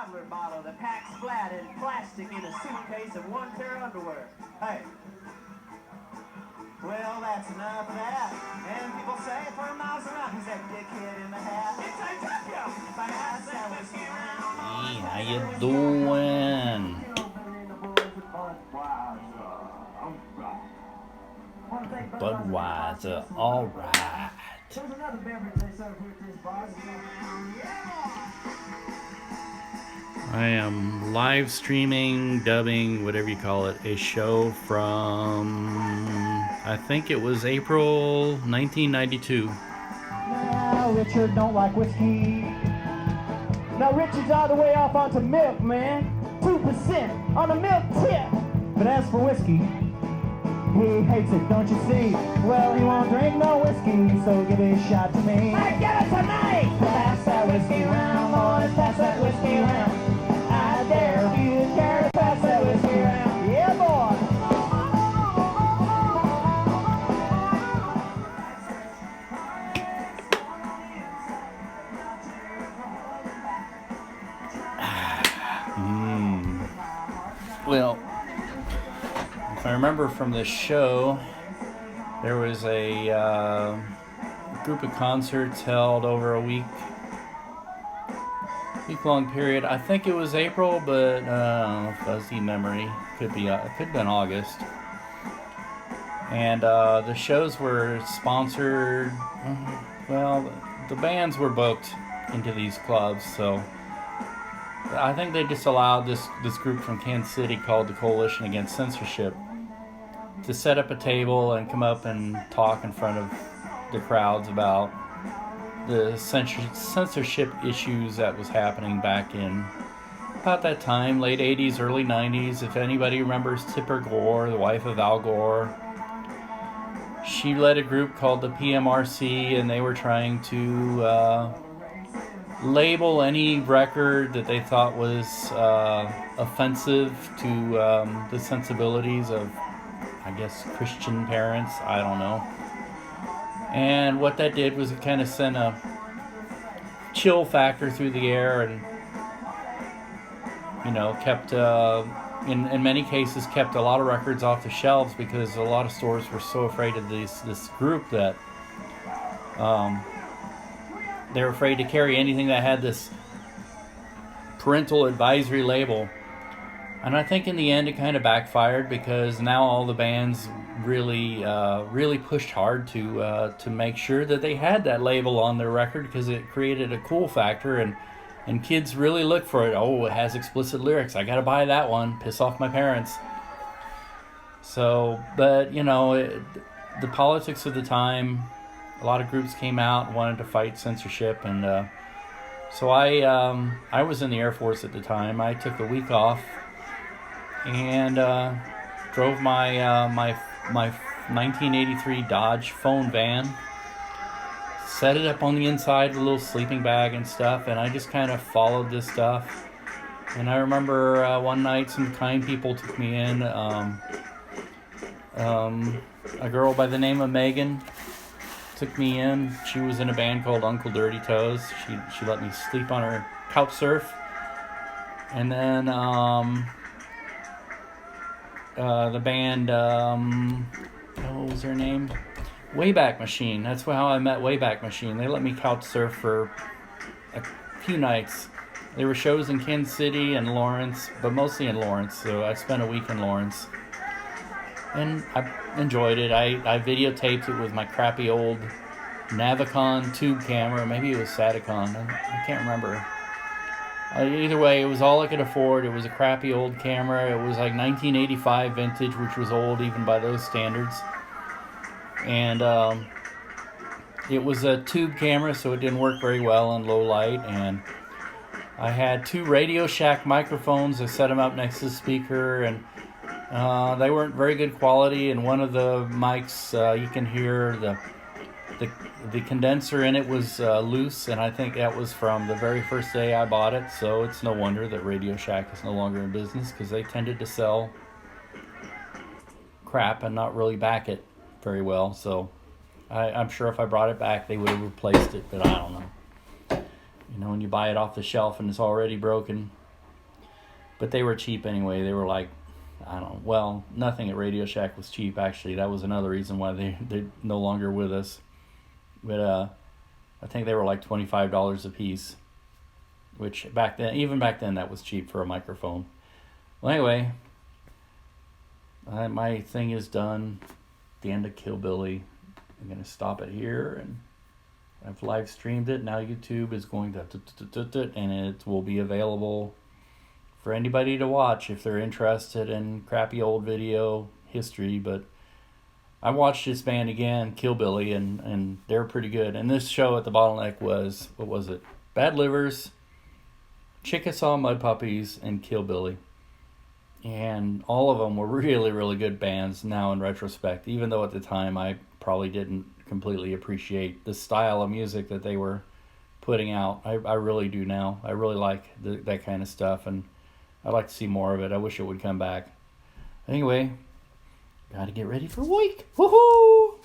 toddler bottle that packs flat in plastic in a suitcase and one pair of underwear. Hey. Well, that's enough of that. And people say for miles around, who's that dickhead in the hat? It's Censorship! If I pass that whiskey around, Hey, how you doing? Budweiser, alright. I am live streaming, dubbing, whatever you call it, a show from, I think it was April 1992. Now Richard don't like whiskey. Now Richard's all the way off onto milk, man. 2% on the milk tip. But as for whiskey, he hates it, don't you see? Well, he won't drink no whiskey, so give a shot to me. I get it tonight! Pass that whiskey round, boys, pass that whiskey round. I dare you dare to pass that whiskey round. Yeah, boy! Well, if I remember from the show, there was a group of concerts held over a week-long period. I think it was April, but fuzzy memory. Could have been August. And the shows were sponsored. Well, the bands were booked into these clubs, so I think they just allowed this group from Kansas City called the Coalition Against Censorship to set up a table and come up and talk in front of the crowds about the censorship issues that was happening back in about that time, late 80s, early 90s. If anybody remembers Tipper Gore, the wife of Al Gore, she led a group called the PMRC, and they were trying to label any record that they thought was offensive to the sensibilities of, I guess, Christian parents. I don't know. And what that did was it kind of sent a chill factor through the air, and kept in many cases kept a lot of records off the shelves, because a lot of stores were so afraid of this group that they were afraid to carry anything that had this parental advisory label. And I think in the end it kind of backfired, because now all the bands really pushed hard to make sure that they had that label on their record, because it created a cool factor, and kids really look for it. Oh, it has explicit lyrics, I gotta buy that one, piss off my parents. So, but the politics of the time, a lot of groups came out and wanted to fight censorship, and so I was in the Air Force at the time. I took a week off and drove my 1983 Dodge phone van, set it up on the inside with a little sleeping bag and stuff, and I just kind of followed this stuff. And I remember one night some kind people took me in. A girl by the name of Megan took me in. She was in a band called Uncle Dirty Toes. She let me sleep on her couch surf. And then the band, what was their name? Wayback Machine. That's how I met Wayback Machine. They let me couch surf for a few nights. There were shows in Kansas City and Lawrence, but mostly in Lawrence, so I spent a week in Lawrence. And I enjoyed it. I videotaped it with my crappy old Navicon tube camera. Maybe it was Sadicon. I can't remember. Either way, it was all I could afford. It was a crappy old camera. It was like 1985 vintage, which was old even by those standards. And it was a tube camera, so it didn't work very well in low light. And I had 2 Radio Shack microphones. I set them up next to the speaker, and they weren't very good quality. And one of the mics, you can hear the condenser in it was loose, and I think that was from the very first day I bought it. So it's no wonder that Radio Shack is no longer in business, because they tended to sell crap and not really back it very well. So I'm sure if I brought it back, they would have replaced it, but I don't know. When you buy it off the shelf and it's already broken, but they were cheap anyway. They were like, I don't know. Well, nothing at Radio Shack was cheap, actually. That was another reason why they're no longer with us. But I think they were like $25 a piece, which even back then, that was cheap for a microphone. Well, anyway, my thing is done. The end of Killbilly. I'm going to stop it here, and I've live streamed it. Now YouTube is going to, and it will be available for anybody to watch if they're interested in crappy old video history. But I watched this band again, Killbilly, and they're pretty good. And this show at the Bottleneck was, what was it? Bad Livers, Chickasaw Mud Puppies, and Killbilly. And all of them were really, really good bands now in retrospect, even though at the time I probably didn't completely appreciate the style of music that they were putting out. I really do now. I really like that kind of stuff, and I'd like to see more of it. I wish it would come back. Anyway, gotta get ready for week. Woohoo!